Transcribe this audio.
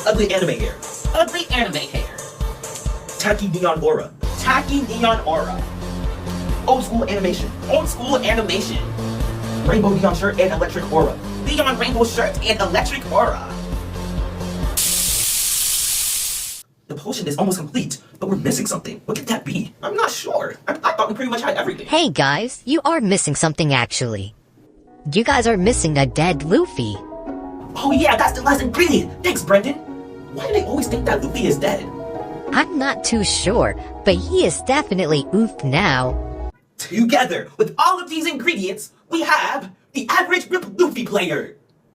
Ugly anime hair. Ugly anime hair. Tacky neon aura. Tacky neon aura. Old school animation. Old school animation. Rainbow neon shirt and electric aura. Neon rainbow shirt and electric aura. The potion is almost complete, but we're missing something. What could that be? I'm not sure. I thought we pretty much had everything. Hey guys, you are missing something actually. You guys are missing a dead Luffy. Oh yeah, that's the last ingredient. Thanks, Brendan. Why do they always think that Luffy is dead? I'm not too sure, but he is definitely oof now. Together with all of these ingredients, we have the average Luffy player.